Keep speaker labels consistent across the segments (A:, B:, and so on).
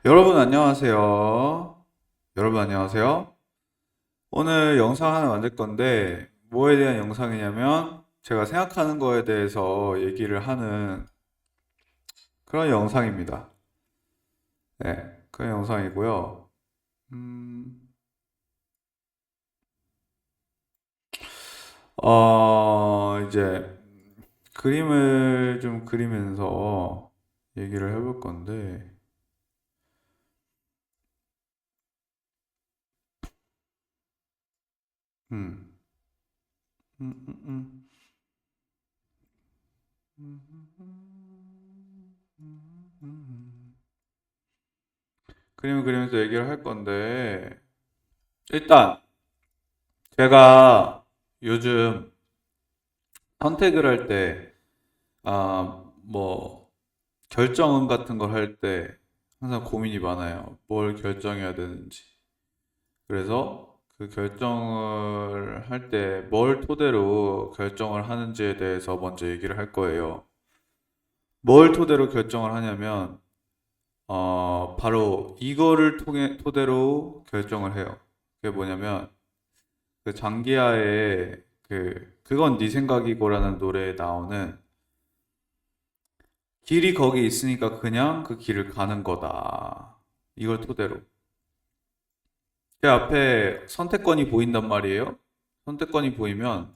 A: 여러분 안녕하세요. 여러분 안녕하세요. 오늘 영상 하나 만들 건데 뭐에 대한 영상이냐면 제가 생각하는 거에 대해서 얘기를 하는 그런 영상입니다. 네, 그런 영상이고요. 음, 이제 그림을 좀 그리면서 얘기를 해볼 건데, 음, 음, 음, 음, 음, 그림을 그리면서 얘기를 할 건데, 일단 제가 요즘 선택을 할 때, 뭐, 결정 같은 걸 할 때 항상 고민이 많아요. 뭘 결정해야 되는지. 그래서 그 결정을 할 때 뭘 토대로 결정을 하는지에 대해서 먼저 얘기를 할 거예요. 뭘 토대로 결정을 하냐면, 바로 이거를 토대로 결정을 해요. 그게 뭐냐면, 그 장기하의 그건 네 생각이고라는 노래에 나오는 길이 거기 있으니까 그냥 그 길을 가는 거다. 이걸 토대로. 제 앞에 선택권이 보인단 말이에요. 선택권이 보이면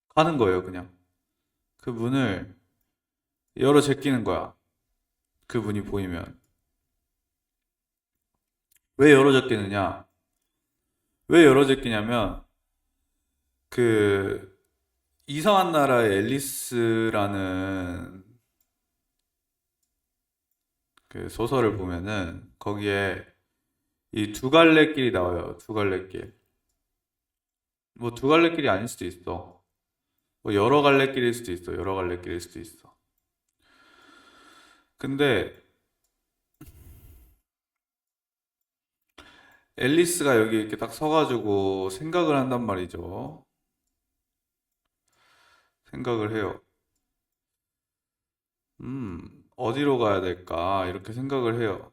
A: 가는 거예요, 그냥. 그 문을 열어 제끼는 거야. 그 문이 보이면. 왜 열어 제끼느냐? 왜 열어 제끼냐면 그 이상한 나라의 앨리스라는 그 소설을 보면은 거기에 이 두 갈래 길이 나와요. 두 갈래 길. 뭐 두 갈래 길이 아닐 수도 있어. 뭐 여러 갈래 길일 수도 있어. 여러 갈래 길일 수도 있어. 근데 앨리스가 여기 이렇게 딱 서가지고 생각을 한단 말이죠. 생각을 해요. 어디로 가야 될까? 이렇게 생각을 해요.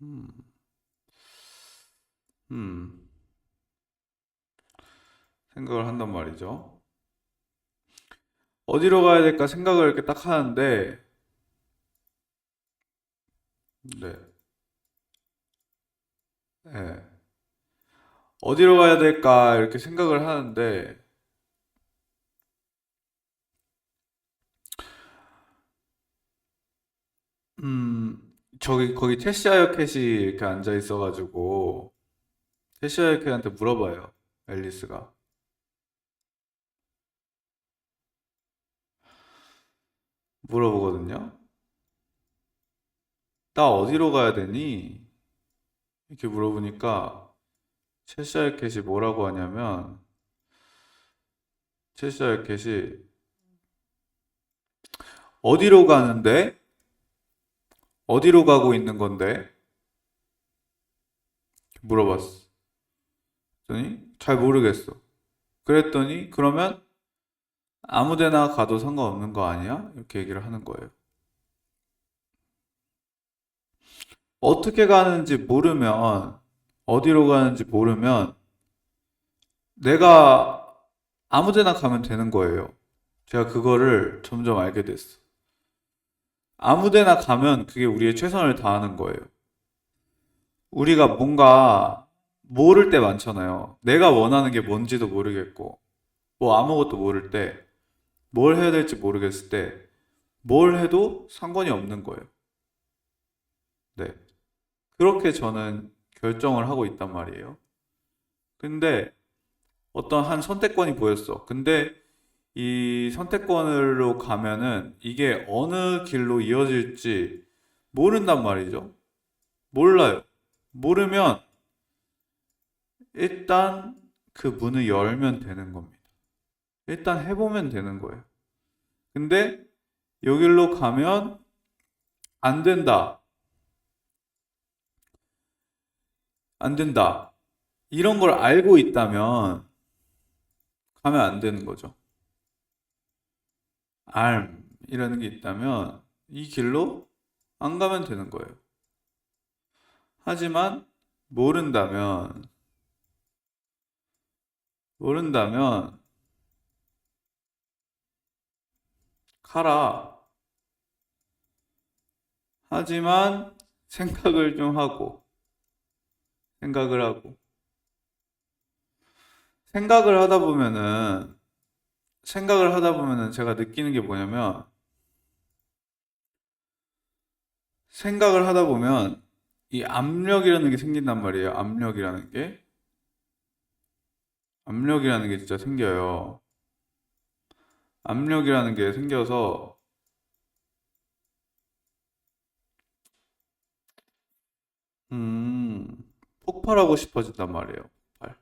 A: 음, 음, 생각을 한단 말이죠. 어디로 가야 될까 생각을 이렇게 딱 하는데, 네, 네. 어디로 가야 될까 이렇게 생각을 하는데, 거기 채시아여 캣이 이렇게 앉아 있어가지고, 채시아여 캣한테 물어봐요. 앨리스가. 물어보거든요. 나 어디로 가야 되니? 이렇게 물어보니까 채샤의 캣이 뭐라고 하냐면 채샤의 캣이 어디로 가는데? 어디로 가고 있는 건데? 물어봤어. 그랬더니 잘 모르겠어. 그랬더니 그러면 아무 데나 가도 상관없는 거 아니야? 이렇게 얘기를 하는 거예요. 어떻게 가는지 모르면 어디로 가는지 모르면 내가 아무 데나 가면 되는 거예요. 제가 그거를 점점 알게 됐어. 아무 데나 가면 그게 우리의 최선을 다하는 거예요. 우리가 뭔가 모를 때 많잖아요. 내가 원하는 게 뭔지도 모르겠고, 뭐 아무것도 모를 때, 뭘 해야 될지 모르겠을 때, 뭘 해도 상관이 없는 거예요. 네. 그렇게 저는 결정을 하고 있단 말이에요. 근데 어떤 한 선택권이 보였어. 근데 이 선택권으로 가면은 이게 어느 길로 이어질지 모른단 말이죠. 몰라요. 모르면 일단 그 문을 열면 되는 겁니다. 일단 해보면 되는 거예요. 근데 여기로 가면 안 된다. 안 된다. 이런 걸 알고 있다면 가면 안 되는 거죠. 이라는 게 있다면 이 길로 안 가면 되는 거예요. 하지만 모른다면 가라. 하지만 생각을 좀 하고, 생각을 하고. 생각을 하다 보면은, 생각을 하다 보면은 제가 느끼는 게 뭐냐면, 생각을 하다 보면 이 압력이라는 게 생긴단 말이에요. 압력이라는 게 진짜 생겨요. 압력이라는 게 생겨서, 음, 폭발하고 싶어진단 말이에요. 폭발.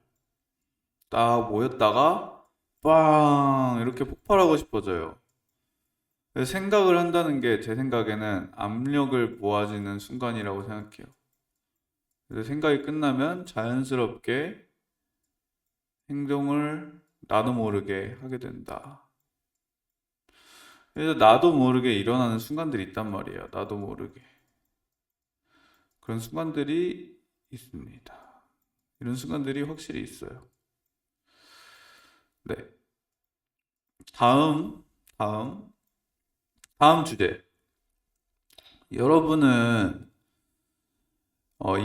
A: 딱 모였다가, 빵! 이렇게 폭발하고 싶어져요. 그래서 생각을 한다는 게 제 생각에는 압력을 모아지는 순간이라고 생각해요. 그래서 생각이 끝나면 자연스럽게 행동을 나도 모르게 하게 된다. 그래서 나도 모르게 일어나는 순간들이 있단 말이에요. 나도 모르게. 그런 순간들이 있습니다. 이런 순간들이 확실히 있어요. 네. 다음, 다음, 다음 주제. 여러분은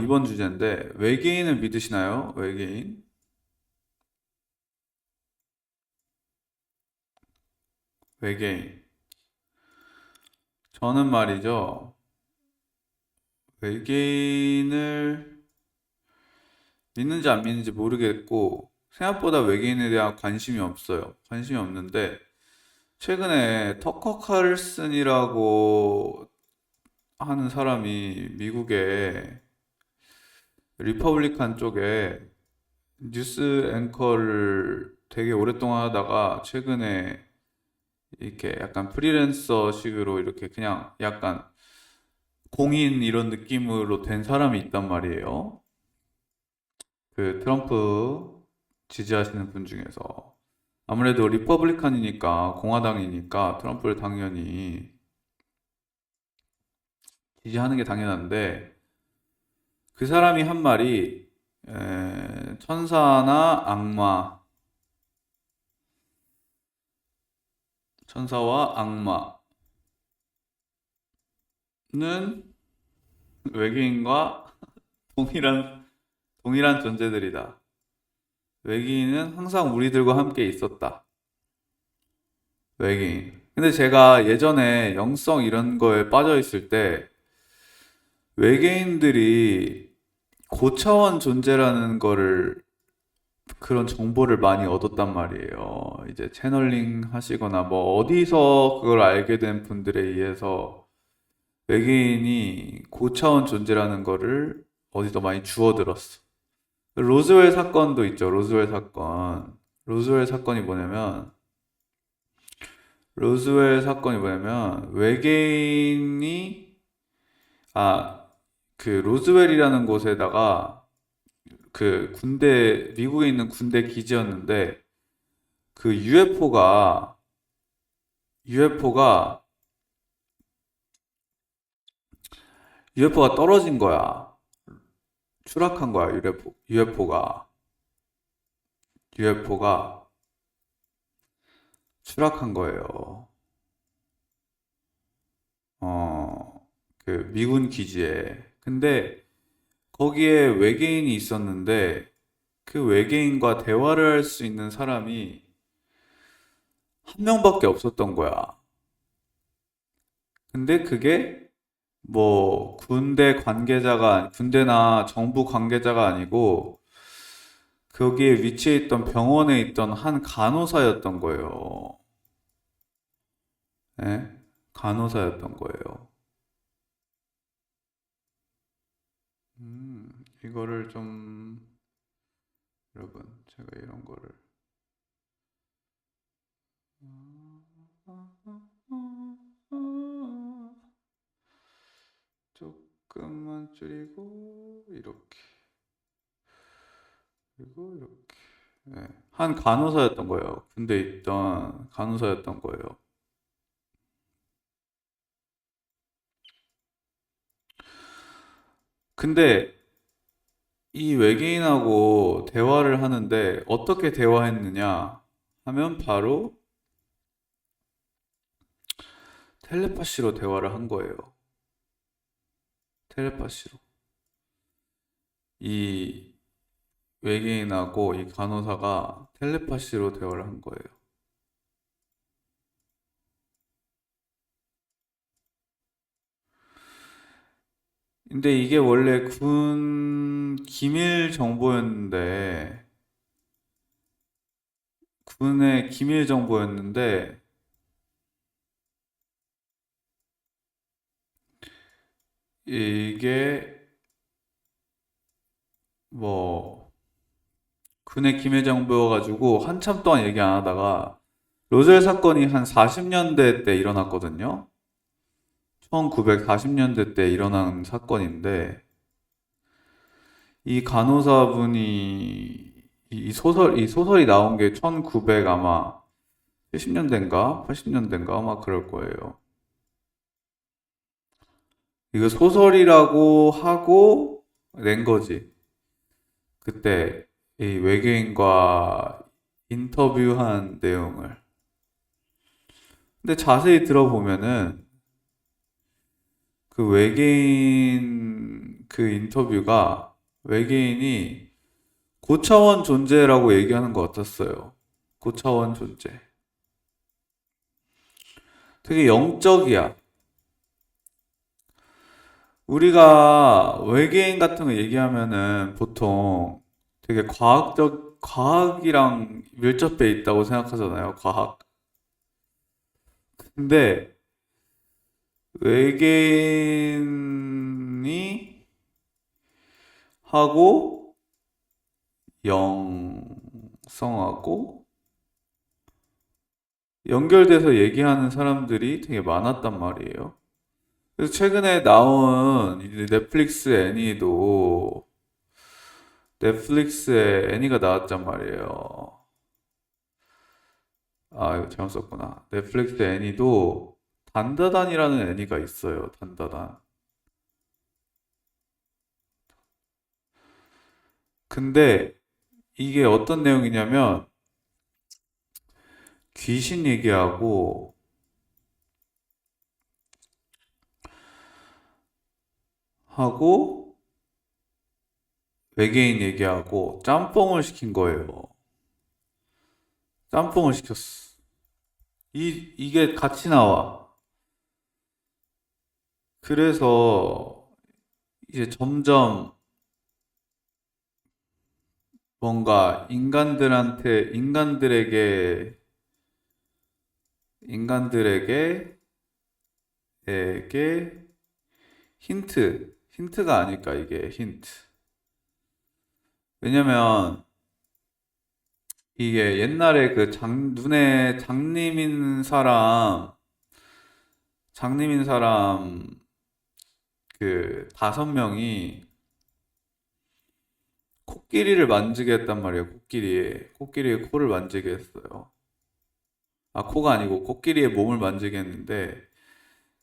A: 이번 주제인데 외계인을 믿으시나요? 외계인? 외계인. 저는 말이죠. 외계인을 믿는지 안 믿는지 모르겠고 생각보다 외계인에 대한 관심이 없어요. 관심이 없는데 최근에 터커 칼슨이라고 하는 사람이 미국의 리퍼블리칸 쪽에 뉴스 앵커를 되게 오랫동안 하다가 최근에 이렇게 약간 프리랜서식으로 이렇게 그냥 약간 공인 이런 느낌으로 된 사람이 있단 말이에요. 그 트럼프 지지하시는 분 중에서 아무래도 리퍼블리칸이니까 공화당이니까 트럼프를 당연히 지지하는 게 당연한데 그 사람이 한 말이 천사나 악마, 천사와 악마는 외계인과 동일한 존재들이다. 외계인은 항상 우리들과 함께 있었다. 외계인. 근데 제가 예전에 영성 이런 거에 빠져 있을 때 외계인들이 고차원 존재라는 거를 그런 정보를 많이 얻었단 말이에요. 이제 채널링 하시거나 뭐 어디서 그걸 알게 된 분들에 의해서 외계인이 고차원 존재라는 거를 어디서 많이 주워들었어. 로즈웰 사건도 있죠. 로즈웰 사건. 로즈웰 사건이 뭐냐면 로즈웰 사건이 뭐냐면 외계인이 아, 그 로즈웰이라는 곳에다가 그 미국에 있는 군대 기지였는데 그 UFO가 UFO가 떨어진 거야. 추락한 거야, UFO가 추락한 거예요. 그 미군 기지에. 근데 거기에 외계인이 있었는데 그 외계인과 대화를 할 수 있는 사람이 한 명밖에 없었던 거야. 근데 그게 뭐 군대나 정부 관계자가 아니고 거기에 위치해 있던 병원에 있던 한 간호사였던 거예요. 예? 간호사였던 거예요. 이거를 좀 여러분 제가 이런 거를 조금만 줄이고 이렇게 그리고 이렇게 예. 한 간호사였던 거예요. 군대에 있던 간호사였던 거예요. 근데 이 외계인하고 대화를 하는데 어떻게 대화했느냐 하면 바로 텔레파시로 대화를 한 거예요. 텔레파시로. 이 외계인하고 이 간호사가 텔레파시로 대화를 한 거예요. 근데 이게 원래 군 기밀 정보였는데, 군의 기밀 정보였는데, 이게 뭐, 군의 기밀 정보여가지고 한참 동안 얘기 안 하다가, 로젤 사건이 한 40년대 때 일어났거든요. 1940년대 때 일어난 사건인데, 이 간호사분이, 이 소설이 나온 게 1900 아마 70년대인가? 80년대인가? 아마 그럴 거예요. 이거 소설이라고 하고 낸 거지. 그때 이 외계인과 인터뷰한 내용을. 근데 자세히 들어보면은 그 외계인 그 인터뷰가 외계인이 고차원 존재라고 얘기하는 것 같았어요. 고차원 존재. 되게 영적이야. 우리가 외계인 같은 거 얘기하면은 보통 되게 과학이랑 밀접해 있다고 생각하잖아요. 과학. 근데 외계인이 하고 영성하고 연결돼서 얘기하는 사람들이 되게 많았단 말이에요. 그래서 최근에 나온 이제 넷플릭스에 애니가 나왔단 말이에요. 아, 이거 잘못 썼구나. 넷플릭스 애니도 단다단이라는 애니가 있어요. 단다단. 근데 이게 어떤 내용이냐면 귀신 얘기하고 하고 외계인 얘기하고 짬뽕을 시킨 거예요. 짬뽕을 시켰어. 이게 같이 나와. 그래서 이제 점점 뭔가 인간들에게 에게 힌트가 아닐까, 이게 힌트. 왜냐면 이게 옛날에 그 눈에 장님인 사람 그 5명이 코끼리를 만지게 했단 말이에요. 코끼리의 코를 만지게 했어요. 아, 코가 아니고 코끼리의 몸을 만지게 했는데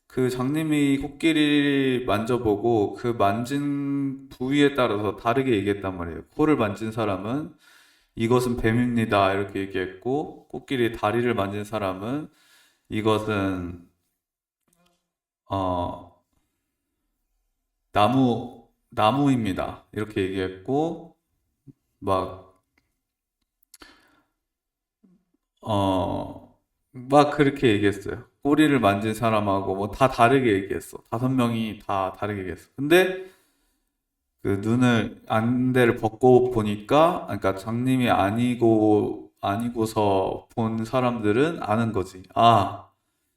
A: 그 장님이 코끼리를 만져보고 그 만진 부위에 따라서 다르게 얘기했단 말이에요. 코를 만진 사람은 이것은 뱀입니다. 이렇게 얘기했고, 코끼리 다리를 만진 사람은 이것은, 어, 나무입니다. 이렇게 얘기했고, 막, 어, 막 그렇게 얘기했어요. 꼬리를 만진 사람하고 뭐 다 다르게 얘기했어. 5명이 다 다르게 얘기했어. 근데 그 안대를 벗고 보니까, 그러니까 장님이 아니고서 본 사람들은 아는 거지. 아,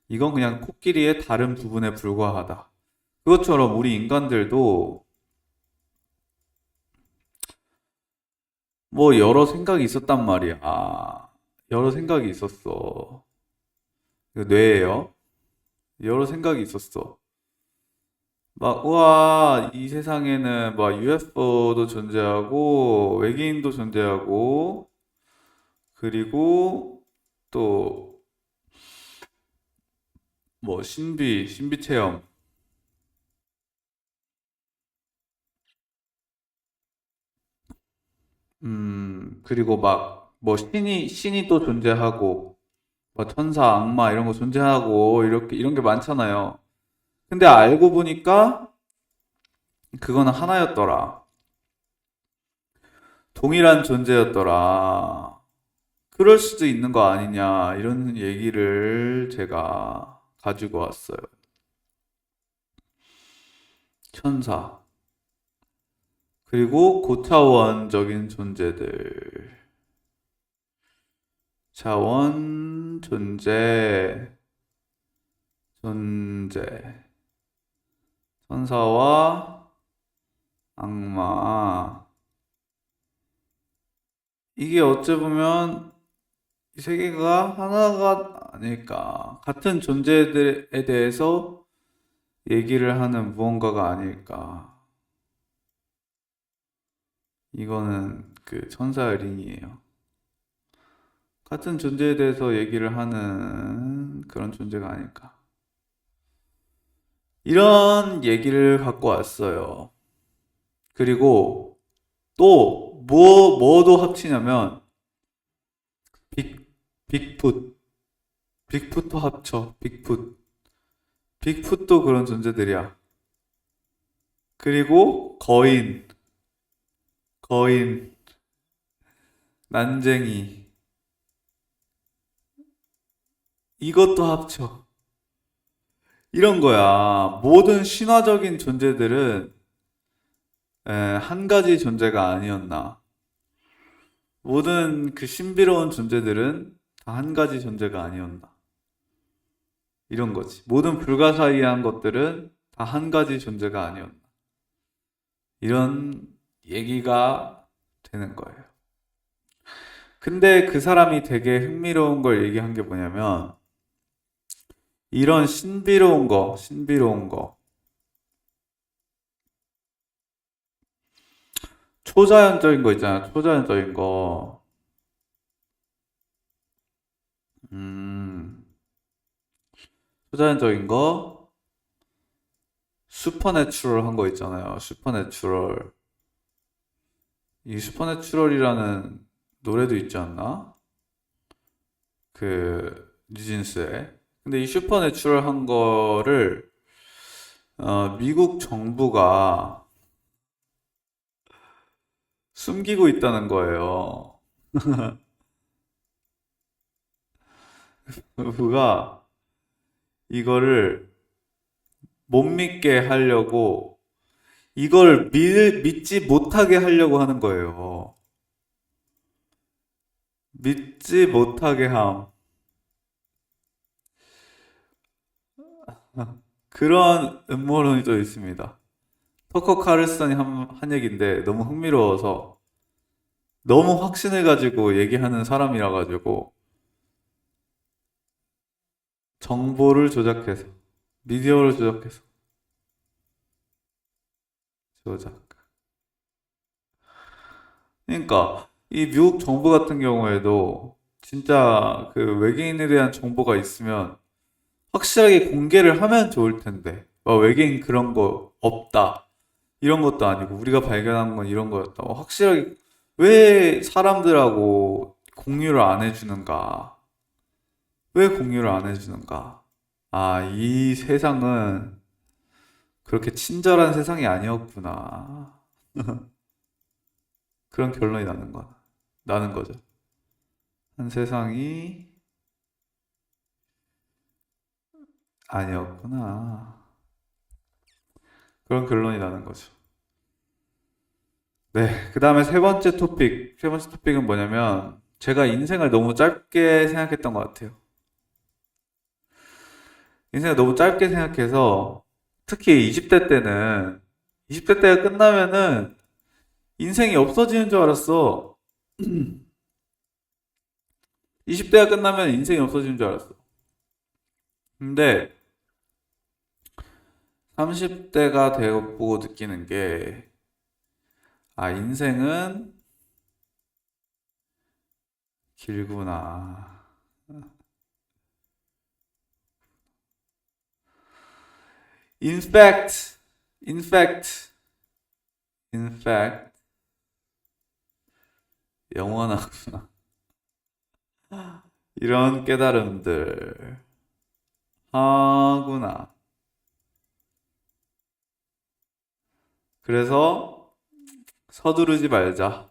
A: 이건 그냥 코끼리의 다른 부분에 불과하다. 그것처럼 우리 인간들도 뭐 여러 생각이 있었단 말이야. 여러 생각이 있었어. 그 뇌에요. 여러 생각이 있었어. 막, 우와, 이 세상에는 막 UFO도 존재하고, 외계인도 존재하고, 그리고 또 뭐 신비 체험. 그리고 막, 뭐, 신이 또 존재하고, 뭐, 천사, 악마, 이런 거 존재하고, 이런 게 많잖아요. 근데 알고 보니까, 그거는 하나였더라. 동일한 존재였더라. 그럴 수도 있는 거 아니냐, 이런 얘기를 제가 가지고 왔어요. 천사. 그리고 고차원적인 존재들. 차원, 존재. 천사와 악마. 이게 어찌 보면 이 세계가 하나가 아닐까. 같은 존재들에 대해서 얘기를 하는 무언가가 아닐까. 이거는 그 천사의 링이에요. 같은 존재에 대해서 얘기를 하는 그런 존재가 아닐까. 이런 얘기를 갖고 왔어요. 그리고 또, 뭐도 합치냐면, 빅, 빅풋. 빅풋도 합쳐, 빅풋. 빅풋도 그런 존재들이야. 그리고 거인, 난쟁이. 이것도 합쳐. 이런 거야. 모든 신화적인 존재들은 한 가지 존재가 아니었나. 모든 그 신비로운 존재들은 다 한 가지 존재가 아니었나. 이런 거지. 모든 불가사의한 것들은 다 한 가지 존재가 아니었나. 이런 얘기가 되는 거예요. 근데 그 사람이 되게 흥미로운 걸 얘기한 게 뭐냐면, 이런 신비로운 거, 초자연적인 거 있잖아, 초자연적인 거. 음, 초자연적인 거, 슈퍼내추럴한 거 있잖아요, 슈퍼내추럴. 이 슈퍼내추럴이라는 노래도 있지 않나? 그, 뉴진스에. 근데 이 슈퍼내추럴한 거를, 미국 정부가 숨기고 있다는 거예요. 정부가 이거를 못 믿게 하려고 이걸 믿지 못하게 하려고 하는 거예요. 믿지 못하게 함. 그런 음모론이 또 있습니다. 터커 카를슨이 한 얘기인데 너무 흥미로워서 너무 확신해가지고 얘기하는 사람이라 가지고 정보를 조작해서 미디어를 조작해서 조작. 그러니까 이 미국 정부 같은 경우에도 진짜 그 외계인에 대한 정보가 있으면 확실하게 공개를 하면 좋을 텐데. 외계인 그런 거 없다. 이런 것도 아니고 우리가 발견한 건 이런 거였다. 확실하게 왜 사람들하고 공유를 안 해주는가? 왜 공유를 안 해주는가? 아, 이 세상은 그렇게 친절한 세상이 아니었구나. 그런 결론이 나는 거죠. 한 세상이 아니었구나. 그런 결론이 나는 거죠. 네, 그 다음에 세 번째 토픽. 세 번째 토픽은 뭐냐면, 제가 인생을 너무 짧게 생각했던 것 같아요. 인생을 너무 짧게 생각해서, 특히 20대 때는, 20대 때가 끝나면은, 인생이 없어지는 줄 알았어. 20대가 끝나면 인생이 없어지는 줄 알았어. 근데, 30대가 되어보고 느끼는 게, 아, 인생은 길구나. In fact, in fact, in fact, 영원하구나. 이런 깨달음들 하구나. 그래서 서두르지 말자.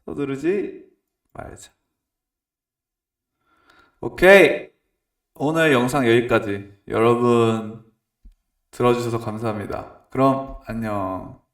A: 서두르지 말자. 오케이. 오늘 영상 여기까지. 여러분 들어주셔서 감사합니다. 그럼 안녕.